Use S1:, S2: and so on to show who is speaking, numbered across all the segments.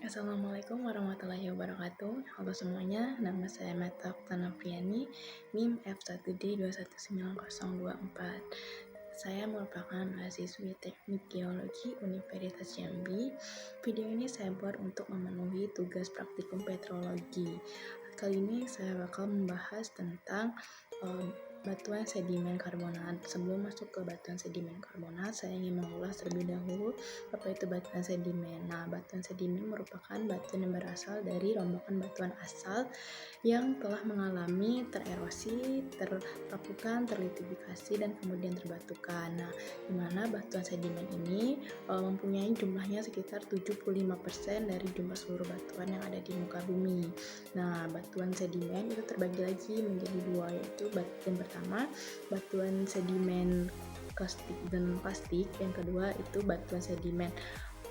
S1: Assalamualaikum warahmatullahi wabarakatuh. Halo semuanya, nama saya Meta Oktana-Priani, NIM F1D2190024. Saya merupakan mahasiswi Teknik Geologi Universitas Jambi. Video ini saya buat untuk memenuhi tugas praktikum petrologi. Kali ini saya bakal membahas tentang batuan sedimen karbonat. Sebelum masuk ke batuan sedimen karbonat, saya ingin mengulas terlebih dahulu apa itu batuan sedimen. Nah, batuan sedimen merupakan batuan yang berasal dari rombakan batuan asal yang telah mengalami tererosi, terpapukan, terlitifikasi, dan kemudian terbatukan. Nah, di mana batuan sedimen ini mempunyai jumlahnya sekitar 75% dari jumlah seluruh batuan yang ada di muka bumi. Nah, batuan sedimen itu terbagi lagi menjadi dua, yaitu yang pertama batuan sedimen klastik dan plastik, yang kedua itu batuan sedimen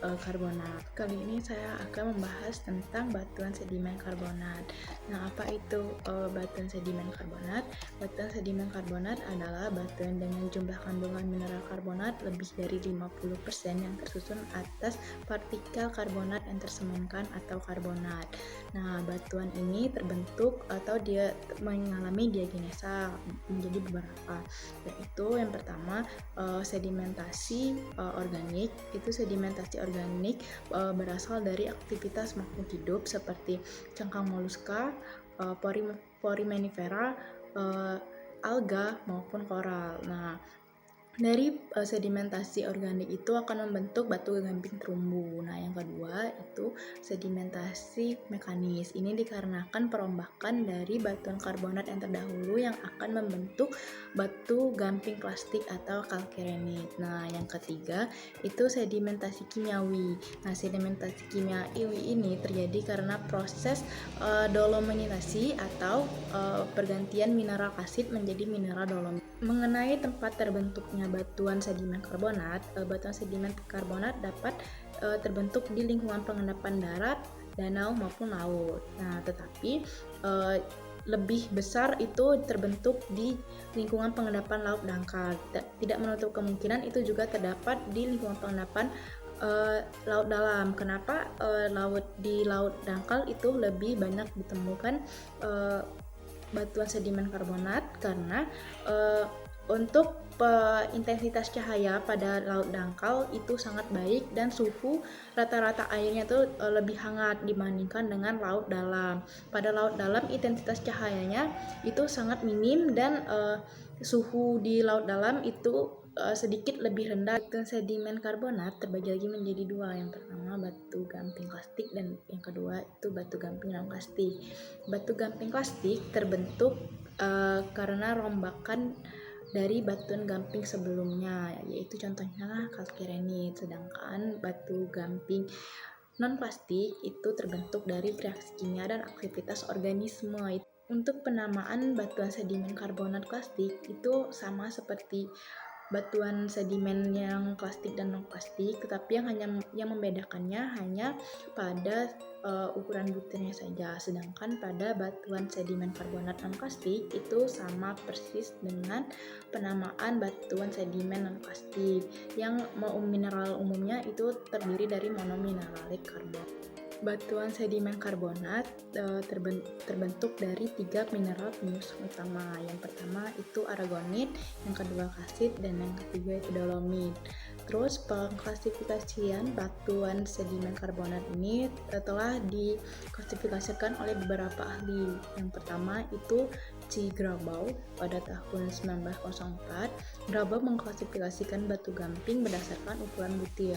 S1: karbonat. Kali ini saya akan membahas tentang batuan sedimen karbonat. Nah, apa itu batuan sedimen karbonat? Batuan sedimen karbonat adalah batuan dengan jumlah kandungan mineral karbonat lebih dari 50% yang tersusun atas partikel karbonat yang tersemenkan atau karbonat. Nah, batuan ini terbentuk atau dia mengalami diagenesa menjadi beberapa, yaitu yang pertama sedimentasi organik. Itu sedimentasi organik berasal dari aktivitas makhluk hidup seperti cangkang moluska, Porimennifera, alga maupun koral. Nah, dari sedimentasi organik itu akan membentuk batu gamping terumbu. Nah, yang kedua itu sedimentasi mekanis. Ini dikarenakan perombakan dari batuan karbonat yang terdahulu yang akan membentuk batu gamping plastik atau kalkirenit. Nah, yang ketiga itu sedimentasi kimiawi. Nah, sedimentasi kimiawi ini terjadi karena proses dolominasi atau pergantian mineral kalsit menjadi mineral dolomit. Mengenai tempat terbentuknya batuan sedimen karbonat, batuan sedimen karbonat dapat terbentuk di lingkungan pengendapan darat, danau maupun laut. Nah, tetapi lebih besar itu terbentuk di lingkungan pengendapan laut dangkal. Tidak menutup kemungkinan itu juga terdapat di lingkungan pengendapan laut dalam. Kenapa di laut dangkal itu lebih banyak ditemukan batuan sedimen karbonat? Karena untuk intensitas cahaya pada laut dangkal itu sangat baik dan suhu rata-rata airnya itu lebih hangat dibandingkan dengan laut dalam. Pada laut dalam intensitas cahayanya itu sangat minim dan suhu di laut dalam itu sedikit lebih rendah. Batuan sedimen karbonat terbagi lagi menjadi dua. Yang pertama batu gamping plastik dan yang kedua itu batu gamping non plastik. Batu gamping plastik terbentuk karena rombakan dari batuan gamping sebelumnya, yaitu contohnya kalkirenit. Sedangkan batu gamping non plastik itu terbentuk dari reaksi kimia dan aktivitas organisme. Untuk penamaan batuan sedimen karbonat plastik itu sama seperti batuan sedimen yang plastik dan non plastik, tetapi yang membedakannya hanya pada ukuran butirnya saja. Sedangkan pada batuan sedimen karbonat non plastik itu sama persis dengan penamaan batuan sedimen non plastik yang mineral umumnya itu terdiri dari monomineralik karbon. Batuan sedimen karbonat terbentuk dari 3 mineral penyusun utama. Yang pertama itu aragonit, yang kedua kalsit, dan yang ketiga itu dolomit. Terus pengklasifikasian batuan sedimen karbonat ini telah diklasifikasikan oleh beberapa ahli. Yang pertama itu C. Grabau pada tahun 1904. Grabau mengklasifikasikan batu gamping berdasarkan ukuran butir.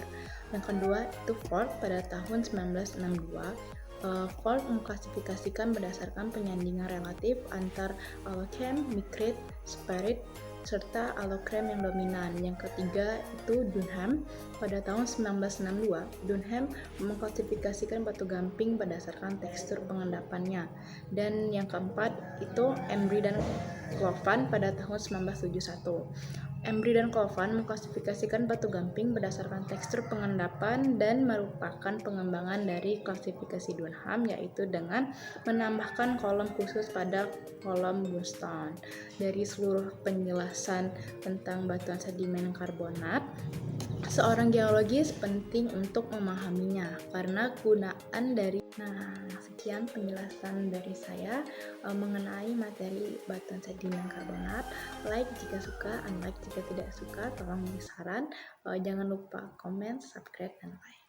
S1: Yang kedua itu Ford pada tahun 1962. Ford mengklasifikasikan berdasarkan penyandingan relatif antar alochem, mikrite, sperrit, serta allokrem yang dominan. Yang ketiga itu Dunham pada tahun 1962. Dunham mengklasifikasikan batu gamping berdasarkan tekstur pengendapannya. Dan yang keempat itu Embry dan Clovan pada tahun 1971. Embry dan Kovan mengklasifikasikan batu gamping berdasarkan tekstur pengendapan dan merupakan pengembangan dari klasifikasi Dunham, yaitu dengan menambahkan kolom khusus pada kolom Bunstone. Dari seluruh penjelasan tentang batuan sedimen karbonat, seorang geologis penting untuk memahaminya karena gunaan dari. Nah, sekian penjelasan dari saya mengenai materi batuan sedimen karbonat. Like jika suka, unlike jika tidak suka, tolong beri saran. Jangan lupa komen, subscribe, dan like.